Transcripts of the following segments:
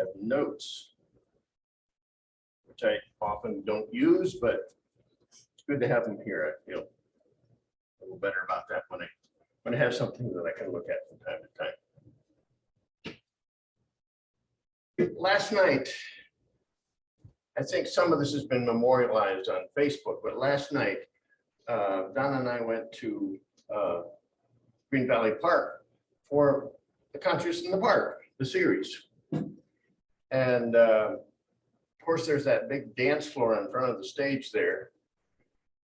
have notes, which I often don't use, but it's good to have them here. I feel a little better about that when I have something that I can look at from time to time. Last night, I think some of this has been memorialized on Facebook, but last night, Donna and I went to Green Valley Park for the Concerts in the Park, the series. And of course, there's that big dance floor in front of the stage there.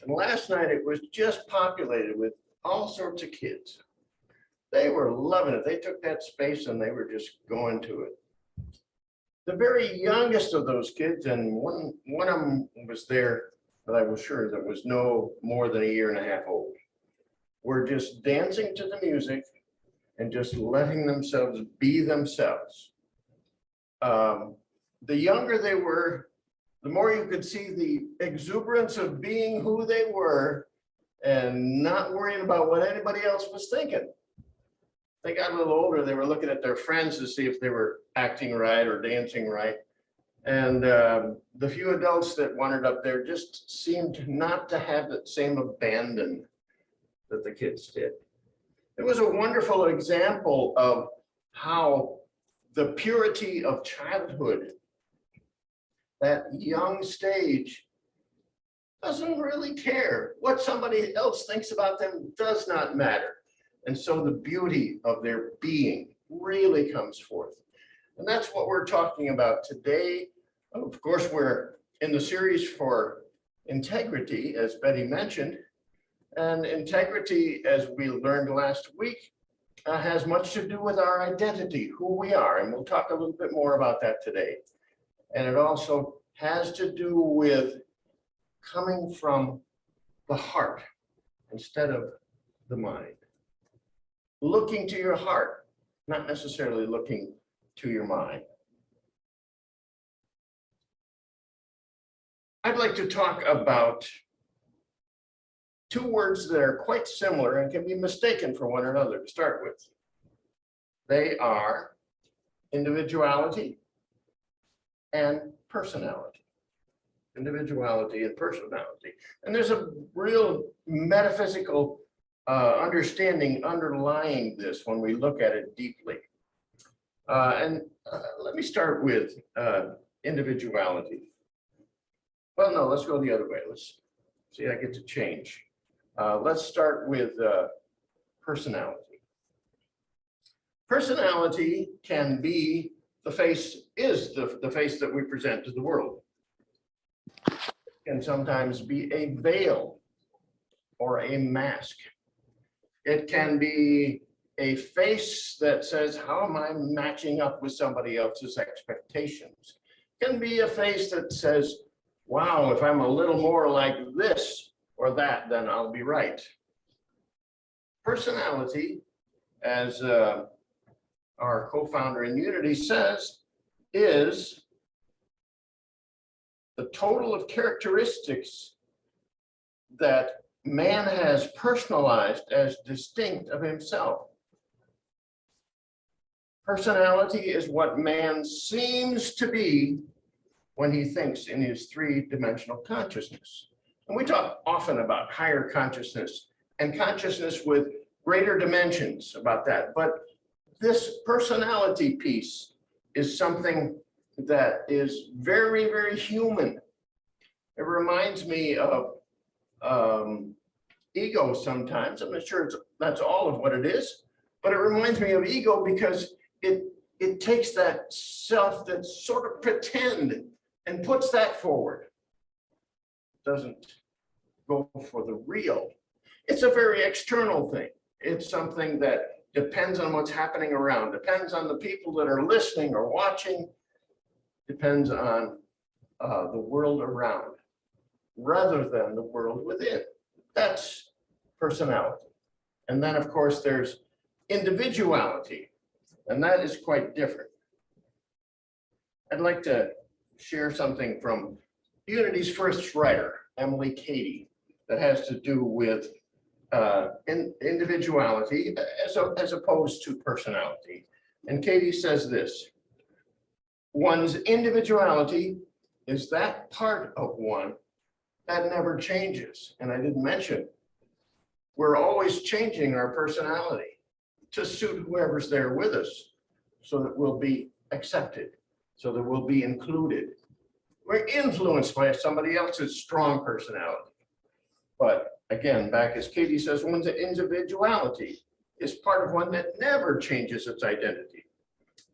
And last night it was just populated with all sorts of kids. They were loving it. They took that space and they were just going to it. The very youngest of those kids, and one of them was there that I was sure that was no more than a year and a half old, were just dancing to the music and just letting themselves be themselves. The younger they were, the more you could see the exuberance of being who they were and not worrying about what anybody else was thinking. They got a little older, they were looking at their friends to see if they were acting right or dancing right. And the few adults that wandered up there just seemed not to have that same abandon that the kids did. It was a wonderful example of how the purity of childhood, that young stage, doesn't really care. What somebody else thinks about them does not matter. And so the beauty of their being really comes forth. And that's what we're talking about today. Of course, we're in the series for integrity, as Betty mentioned. And integrity, as we learned last week, has much to do with our identity, who we are. And we'll talk a little bit more about that today. And it also has to do with coming from the heart instead of the mind. Looking to your heart, not necessarily looking to your mind. I'd like to talk about two words that are quite similar and can be mistaken for one another to start with. They are individuality and personality. Individuality and personality. And there's a real metaphysical understanding underlying this when we look at it deeply. Let me start with individuality. Well, no, let's go the other way. Let's see, I get to change. Let's start with personality. Personality can be the face, is the face that we present to the world. It can sometimes be a veil or a mask. It can be a face that says, how am I matching up with somebody else's expectations? It can be a face that says, wow, if I'm a little more like this or that, then I'll be right. Personality, as our co-founder in Unity says, is the total of characteristics that man has personalized as distinct of himself. Personality is what man seems to be when he thinks in his three-dimensional consciousness. And we talk often about higher consciousness and consciousness with greater dimensions about that. But this personality piece is something that is very, very human. It reminds me of ego sometimes. I'm not sure that's all of what it is, but it reminds me of ego because it takes that self that sort of pretend and puts that forward. Doesn't go for the real. It's a very external thing. It's something that depends on what's happening around, depends on the people that are listening or watching, depends on the world around, rather than the world within. That's personality. And then, of course, there's individuality, and that is quite different. I'd like to share something from Unity's first writer, Emily Cady, that has to do with individuality as opposed to personality. And Cady says this: One's individuality is that part of one that never changes. And I didn't mention, we're always changing our personality to suit whoever's there with us so that we'll be accepted, so that we'll be included. We're influenced by somebody else's strong personality. But again, back as Katie says, one's individuality is part of one that never changes its identity.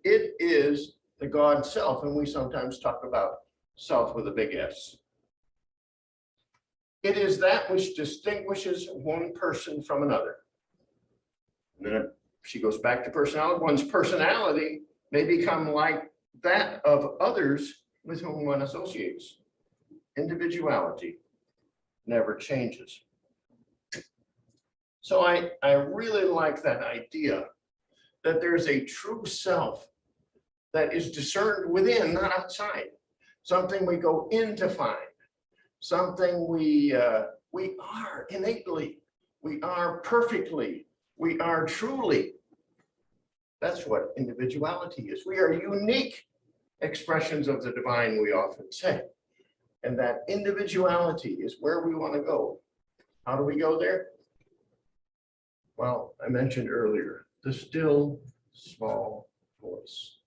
It is the God self, and we sometimes talk about self with a big S. It is that which distinguishes one person from another. And then she goes back to personality. One's personality may become like that of others with whom one associates. Individuality never changes. So I really like that idea that there's a true self that is discerned within, not outside. Something we go in to find. Something we are innately, we are perfectly, we are truly. That's what individuality is. We are unique expressions of the divine, we often say. And that individuality is where we want to go. How do we go there? Well, I mentioned earlier, the still small voice.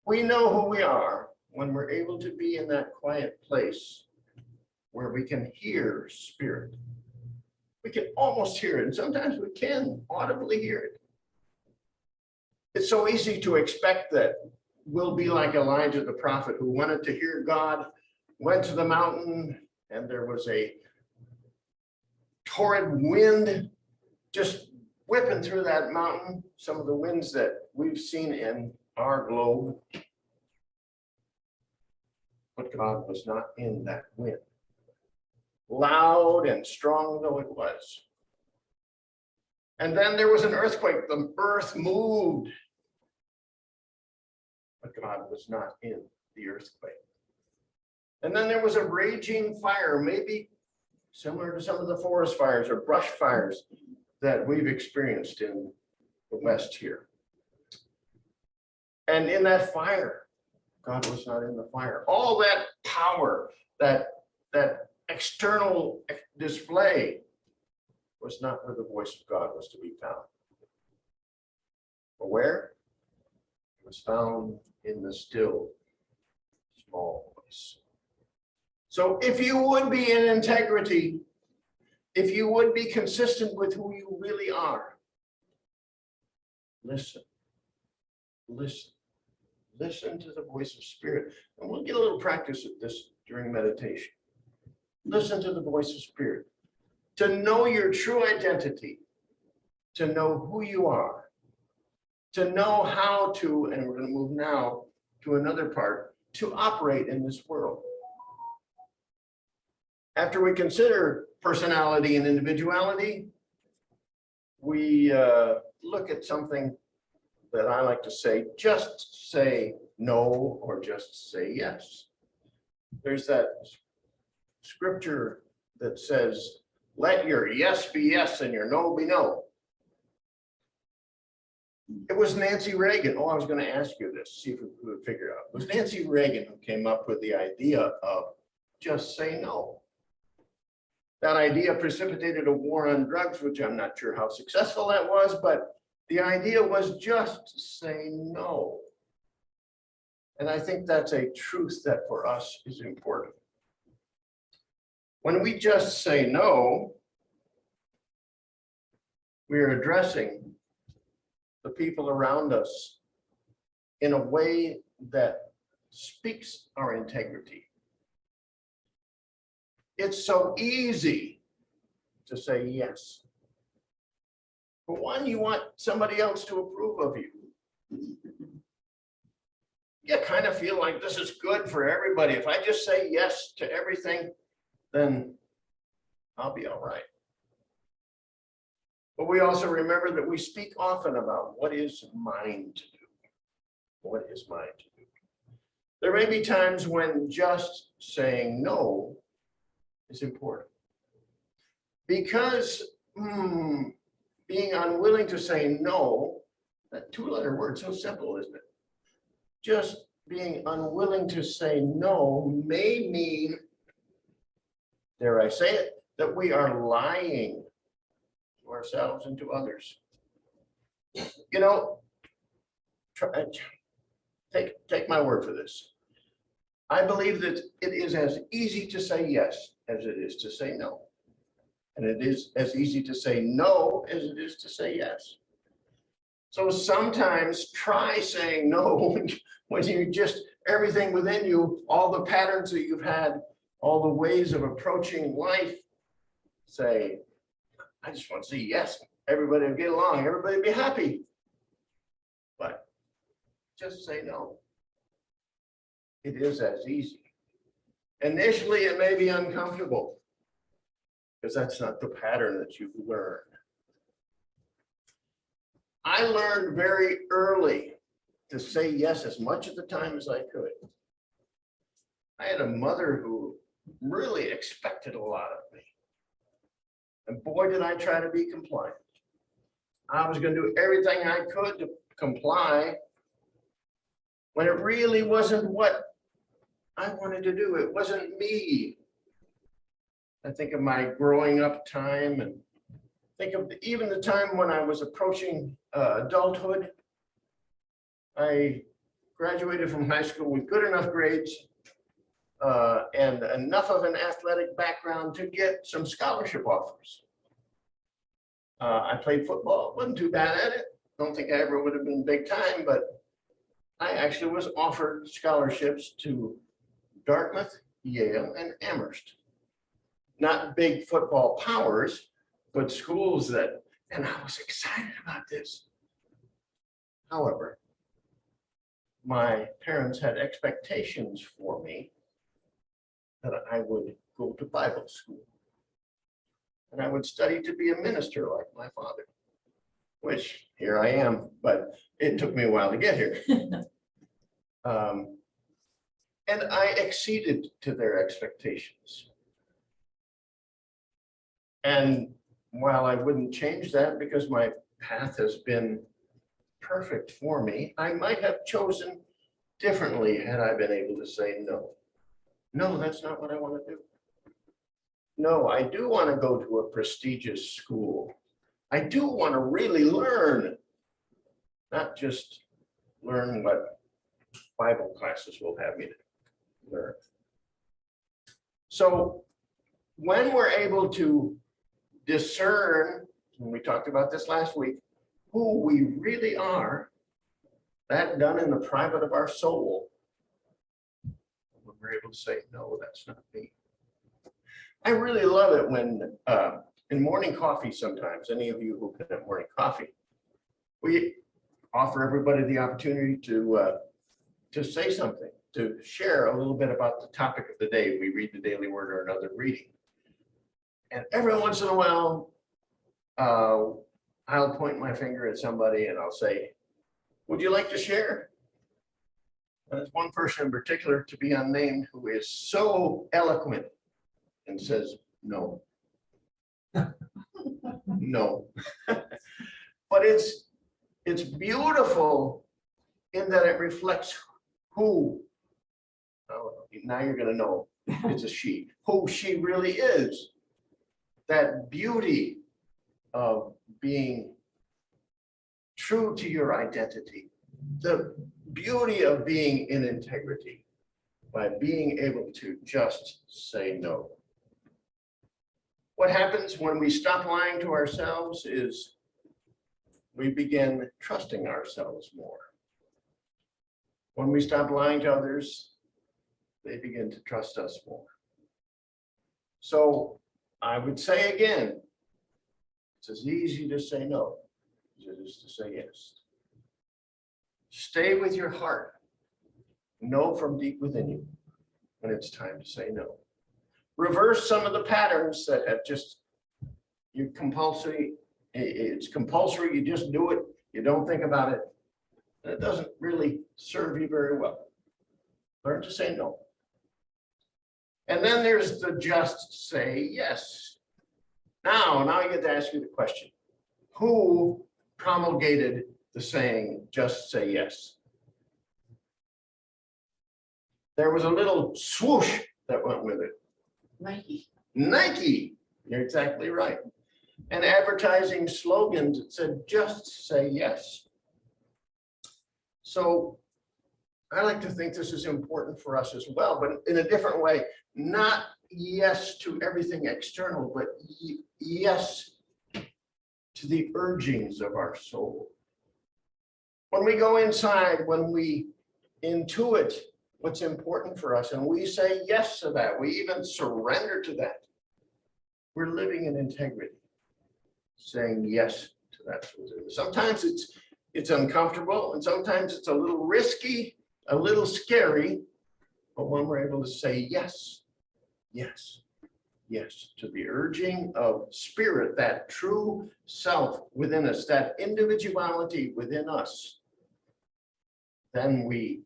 We know who we are when we're able to be in that quiet place where we can hear spirit. We can almost hear it, and sometimes we can audibly hear it. It's so easy to expect that we'll be like Elijah the prophet, who wanted to hear God, went to the mountain, and there was a torrid wind just whipping through that mountain, some of the winds that we've seen in our globe. But God was not in that wind, loud and strong though it was. And then there was an earthquake, the earth moved. But God was not in the earthquake. And then there was a raging fire, maybe similar to some of the forest fires or brush fires that we've experienced in the West here. And in that fire, God was not in the fire. All that power, that external display was not where the voice of God was to be found. But where? It was found in the still small voice. So if you would be in integrity, if you would be consistent with who you really are, listen, listen, listen to the voice of spirit. And we'll get a little practice at this during meditation. Listen to the voice of spirit. To know your true identity, to know who you are, to know how to, and we're going to move now to another part, to operate in this world. After we consider personality and individuality, we look at something that I like to say, just say no or just say yes. There's that scripture that says, let your yes be yes and your no be no. It was Nancy Reagan. Oh, I was going to ask you this, see if we could figure it out. It was Nancy Reagan who came up with the idea of just say no. That idea precipitated a war on drugs, which I'm not sure how successful that was, but the idea was just say no. And I think that's a truth that for us is important. When we just say no, we are addressing the people around us in a way that speaks our integrity. It's so easy to say yes. For one, you want somebody else to approve of you. You kind of feel like this is good for everybody. If I just say yes to everything, then I'll be all right. But we also remember that we speak often about what is mine to do. What is mine to do? There may be times when just saying no is important. Because being unwilling to say no, that two-letter word, so simple, isn't it? Just being unwilling to say no may mean, dare I say it, that we are lying to ourselves and to others. You know, take my word for this. I believe that it is as easy to say yes as it is to say no. And it is as easy to say no as it is to say yes. So sometimes try saying no when you just, everything within you, all the patterns that you've had, all the ways of approaching life, say, I just want to say yes. Everybody will get along, everybody will be happy. But just say no. It is as easy. Initially, it may be uncomfortable because that's not the pattern that you've learned. I learned very early to say yes as much of the time as I could. I had a mother who really expected a lot of me. And boy, did I try to be compliant. I was going to do everything I could to comply when it really wasn't what I wanted to do. It wasn't me. I think of my growing up time and think of even the time when I was approaching adulthood. I graduated from high school with good enough grades and enough of an athletic background to get some scholarship offers. I played football, wasn't too bad at it. Don't think I ever would have been big time, but I actually was offered scholarships to Dartmouth, Yale, and Amherst. Not big football powers, but schools that, and I was excited about this. However, my parents had expectations for me that I would go to Bible school and I would study to be a minister like my father, which here I am, but it took me a while to get here. And I acceded to their expectations. And while I wouldn't change that because my path has been perfect for me, I might have chosen differently had I been able to say no. No, that's not what I want to do. No, I do want to go to a prestigious school. I do want to really learn, not just learn what Bible classes will have me to learn. So when we're able to discern, and we talked about this last week, who we really are, that done in the private of our soul, when we're able to say, no, that's not me. I really love it when in morning coffee sometimes, any of you who can have morning coffee, we offer everybody the opportunity to say something, to share a little bit about the topic of the day. We read the daily word or another reading. And every once in a while, I'll point my finger at somebody and I'll say, would you like to share? And there's one person in particular, to be unnamed, who is so eloquent and says, no. No. But it's beautiful in that it reflects who, oh, now you're going to know it's a she, who she really is. That beauty of being true to your identity, the beauty of being in integrity by being able to just say no. What happens when we stop lying to ourselves is we begin trusting ourselves more. When we stop lying to others, they begin to trust us more. So I would say again, it's as easy to say no as it is to say yes. Stay with your heart. Know from deep within you when it's time to say no. Reverse some of the patterns that have just, you compulsory, it's compulsory, you just do it, you don't think about it. And it doesn't really serve you very well. Learn to say no. And then there's the just say yes. Now I get to ask you the question. Who promulgated the saying, just say yes? there was a little swoosh that went with it. Nike. Nike, you're exactly right. And advertising slogans that said, just say yes. So I like to think this is important for us as well, but in a different way. Not yes to everything external, but yes to the urgings of our soul. When we go inside, when we intuit what's important for us and we say yes to that, we even surrender to that, we're living in integrity, saying yes to that. Sometimes it's uncomfortable and sometimes it's a little risky, a little scary, but when we're able to say yes, yes, yes to the urging of spirit, that true self within us, that individuality within us, then we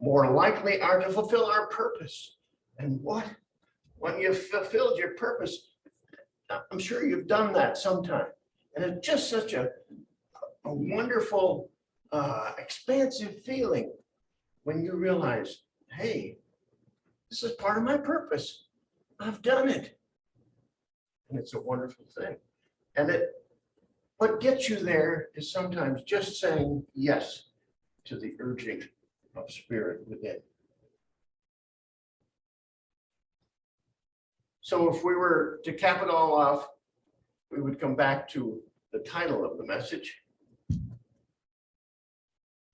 more likely are to fulfill our purpose. And when you've fulfilled your purpose, I'm sure you've done that sometime. And it's just such a wonderful, expansive feeling when you realize, hey, this is part of my purpose. I've done it. And it's a wonderful thing. And what gets you there is sometimes just saying yes to the urging of spirit within. So if we were to cap it all off, we would come back to the title of the message.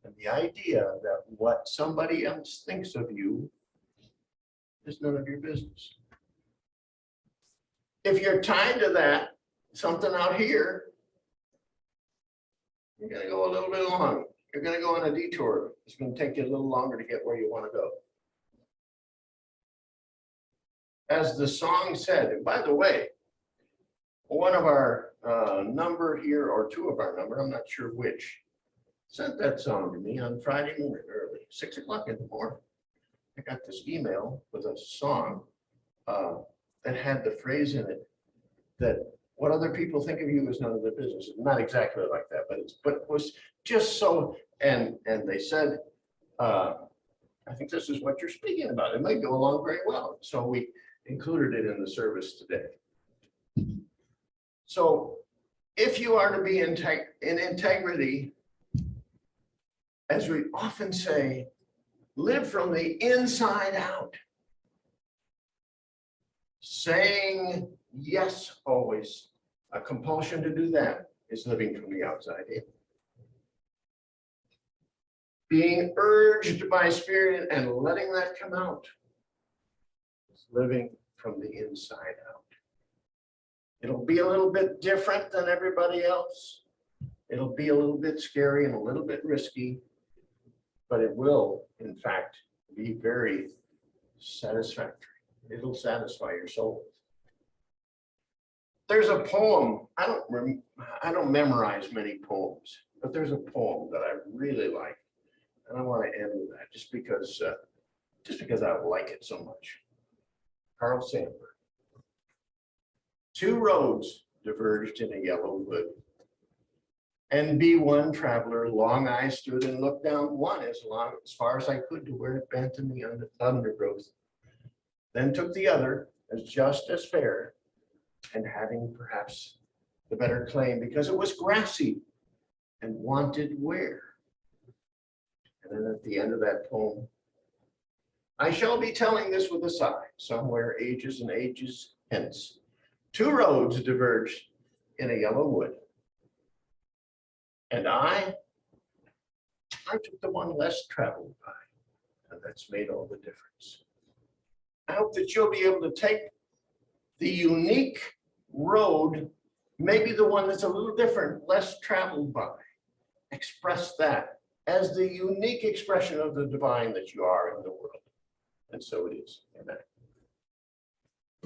And the idea that what somebody else thinks of you is none of your business. If you're tied to that, something out here, you're going to go a little bit long. You're going to go on a detour. It's going to take you a little longer to get where you want to go. As the song said, and by the way, one of our number here, or two of our number, I'm not sure which, sent that song to me on Friday morning early, 6 o'clock in the morning. I got this email with a song that had the phrase in it that what other people think of you is none of their business. Not exactly like that, but it was just so, and they said, I think this is what you're speaking about. It might go along very well. So we included it in the service today. So if you are to be in integrity, as we often say, live from the inside out. Saying yes always, a compulsion to do that is living from the outside in. Being urged by spirit and letting that come out is living from the inside out. It'll be a little bit different than everybody else. It'll be a little bit scary and a little bit risky, but it will, in fact, be very satisfactory. It'll satisfy your soul. There's a poem, I don't memorize many poems, but there's a poem that I really like. And I want to end with that just because I like it so much. Carl Sandburg. Two roads diverged in a yellow wood. And be one traveler, long I stood and looked down one as far as I could to where it bent in the undergrowth. Then took the other as just as fair, and having perhaps the better claim because it was grassy and wanted wear. And then at the end of that poem, I shall be telling this with a sigh, somewhere ages and ages hence. Two roads diverged in a yellow wood. And I took the one less traveled by, and that's made all the difference. I hope that you'll be able to take the unique road, maybe the one that's a little different, less traveled by, express that as the unique expression of the divine that you are in the world. And so it is. Amen.